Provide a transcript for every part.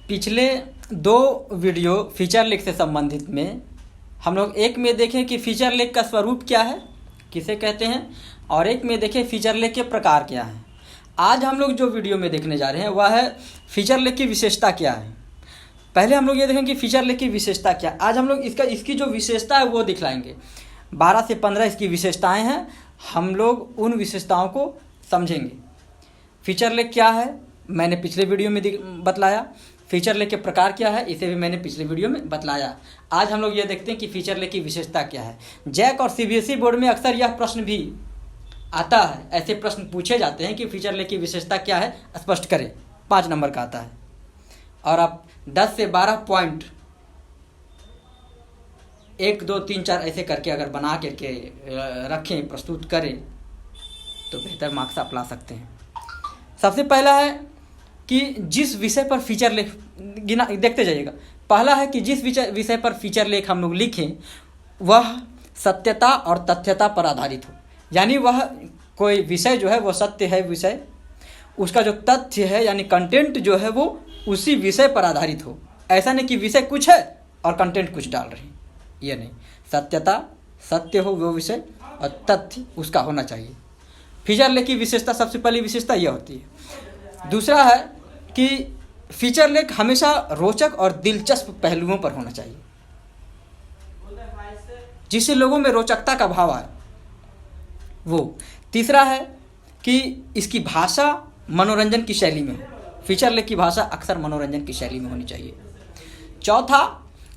पिछले 2 video feature लेख से संबंधित में हम लोग एक में देखें कि फीचर लेख का स्वरूप क्या है, किसे कहते हैं, और एक में देखें फीचर लेख के प्रकार क्या हैं। आज हम लोग जो वीडियो में देखने जा रहे हैं वह है फीचर लेख की विशेषता क्या है। पहले हम लोग ये देखें कि फीचर लेख की विशेषता क्या है। आज हम लोग इसकी जो विशेषता है वो दिखलाएंगे। 12 से 15 इसकी विशेषताएं हैं, हम लोग उन विशेषताओं को समझेंगे। फीचर लेख क्या है मैंने पिछले वीडियो में बतलाया, फीचर लेख के प्रकार क्या है इसे भी मैंने पिछले वीडियो में बतलाया। आज हम लोग ये देखते हैं कि फीचर लेख की विशेषता क्या है। जैक और सीबीएसई बोर्ड में अक्सर यह प्रश्न भी आता है, ऐसे प्रश्न पूछे जाते हैं कि फीचर लेख की विशेषता क्या है स्पष्ट करें। 5 नंबर का आता है और आप 10 से 12 पॉइंट 1 2 3 4 ऐसे करके अगर बना करके रखें, प्रस्तुत करें तो बेहतर मार्क्स आप ला सकते हैं। सबसे पहला है कि जिस विषय पर फीचर लेख देखते जाइएगा। पहला है कि जिस विषय पर फीचर लेख हम लोग लिखें वह सत्यता और तथ्यता पर आधारित हो, यानी वह कोई विषय जो है वो सत्य है, विषय उसका जो तथ्य है यानी कंटेंट जो है वो उसी विषय पर आधारित हो। ऐसा नहीं कि विषय कुछ है और कंटेंट कुछ डाल रहे हैं, ये नहीं। सत्यता सत्य हो वो विषय और तथ्य उसका होना चाहिए। फीचर लेख की विशेषता, सबसे पहली विशेषता यह होती है। दूसरा है कि फीचर लेख हमेशा रोचक और दिलचस्प पहलुओं पर होना चाहिए, जिससे लोगों में रोचकता का भाव आए वो। तीसरा है कि इसकी भाषा मनोरंजन की शैली में हो। फीचर लेख की भाषा अक्सर मनोरंजन की शैली में होनी चाहिए। चौथा,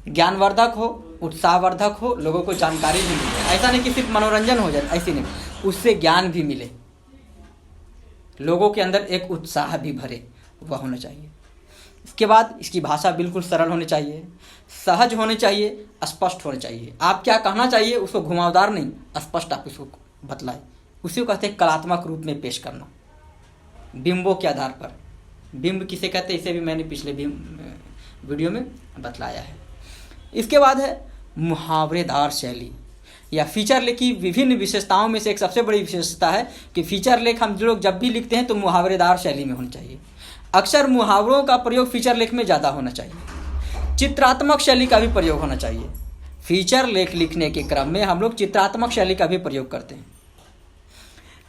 ज्ञानवर्धक हो, उत्साहवर्धक हो, लोगों को जानकारी भी मिले। ऐसा नहीं कि सिर्फ मनोरंजन हो जाए, ऐसी नहीं, उससे ज्ञान भी मिले, लोगों के अंदर एक उत्साह भी भरे, वह होना चाहिए। इसके बाद इसकी भाषा बिल्कुल सरल होनी चाहिए, सहज होनी चाहिए, स्पष्ट होनी चाहिए। आप क्या कहना चाहिए उसको घुमावदार नहीं, स्पष्ट आप उसको बतलाए। उसी को कहते हैं कलात्मक रूप में पेश करना, बिंबों के आधार पर। बिंब किसे कहते हैं इसे भी मैंने पिछले वीडियो में बतलाया है। इसके बाद है मुहावरेदार शैली या फीचर लेख की विभिन्न विशेषताओं में से एक सबसे बड़ी विशेषता है कि फीचर लेख हम लोग जब भी लिखते हैं तो मुहावरेदार शैली में होनी चाहिए। अक्सर मुहावरों का प्रयोग फीचर लेख में ज़्यादा होना चाहिए। चित्रात्मक शैली का भी प्रयोग होना चाहिए। फीचर लेख लिखने के क्रम में हम लोग चित्रात्मक शैली का भी प्रयोग करते हैं।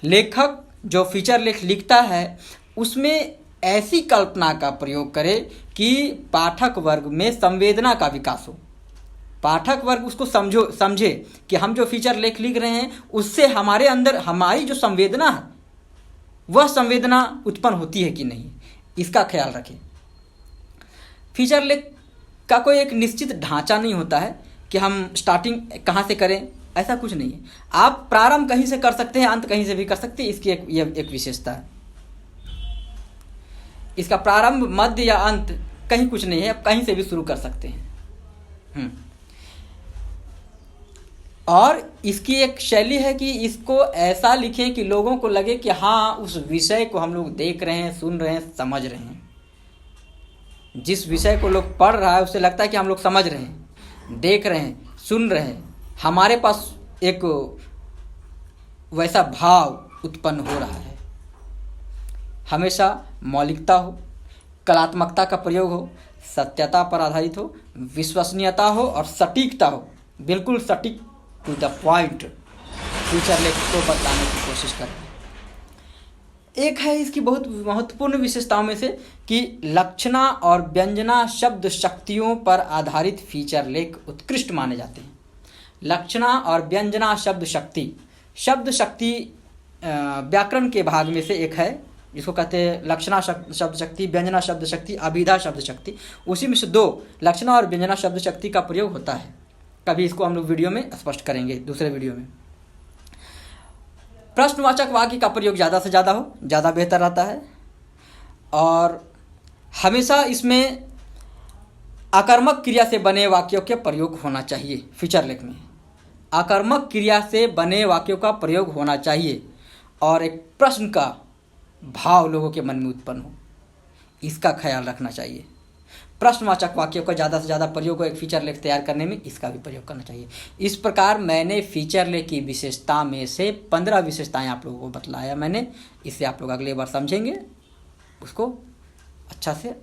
लेखक जो फीचर लेख लिखता है उसमें ऐसी कल्पना का प्रयोग करे कि पाठक वर्ग में संवेदना का विकास हो, पाठक वर्ग उसको समझे कि हम जो फीचर लेख लिख रहे हैं उससे हमारे अंदर हमारी जो संवेदना है वह संवेदना उत्पन्न होती है कि नहीं, इसका ख्याल रखें। फीचर लेख का कोई एक निश्चित ढांचा नहीं होता है कि हम स्टार्टिंग कहाँ से करें, ऐसा कुछ नहीं है। आप प्रारंभ कहीं से कर सकते हैं, अंत कहीं से भी कर सकते हैं। इसकी एक विशेषता है। इसका प्रारंभ, मध्य या अंत कहीं कुछ नहीं है, आप कहीं से भी शुरू कर सकते हैं। और इसकी एक शैली है कि इसको ऐसा लिखें कि लोगों को लगे कि हाँ उस विषय को हम लोग देख रहे हैं, सुन रहे हैं, समझ रहे हैं। जिस विषय को लोग पढ़ रहा है उसे लगता है कि हम लोग समझ रहे हैं, देख रहे हैं, सुन रहे हैं, हमारे पास एक वैसा भाव उत्पन्न हो रहा है। हमेशा मौलिकता हो, कलात्मकता का प्रयोग हो, सत्यता पर आधारित हो, विश्वसनीयता हो और सटीकता हो, बिल्कुल सटीक टू द पॉइंट फीचर लेख को बताने की कोशिश करें। एक है इसकी बहुत महत्वपूर्ण विशेषताओं में से कि लक्षणा और व्यंजना शब्द शक्तियों पर आधारित फीचर लेख उत्कृष्ट माने जाते हैं। लक्षणा और व्यंजना शब्द शक्ति व्याकरण के भाग में से एक है, जिसको कहते हैं लक्षणा शब्द शक्ति, व्यंजना शब्द शक्ति, अभिधा शब्द शक्ति। उसी में से 2 लक्षणा और व्यंजना शब्द शक्ति का प्रयोग होता है। कभी इसको हम लोग वीडियो में स्पष्ट करेंगे, दूसरे वीडियो में। प्रश्नवाचक वाक्य का प्रयोग ज़्यादा से ज़्यादा हो, ज़्यादा बेहतर रहता है। और हमेशा इसमें आकर्मक क्रिया से बने वाक्यों के प्रयोग होना चाहिए। फीचर लेख में आकर्मक क्रिया से बने वाक्यों का प्रयोग होना चाहिए और एक प्रश्न का भाव लोगों के मन में उत्पन्न हो, इसका ख्याल रखना चाहिए। प्रश्नवाचक वाक्यों का ज़्यादा से ज़्यादा प्रयोग हो एक फीचर लेख तैयार करने में, इसका भी प्रयोग करना चाहिए। इस प्रकार मैंने फीचर लेख की विशेषता में से 15 विशेषताएं आप लोगों को बतलाया मैंने। इससे आप लोग अगले बार समझेंगे, उसको अच्छा से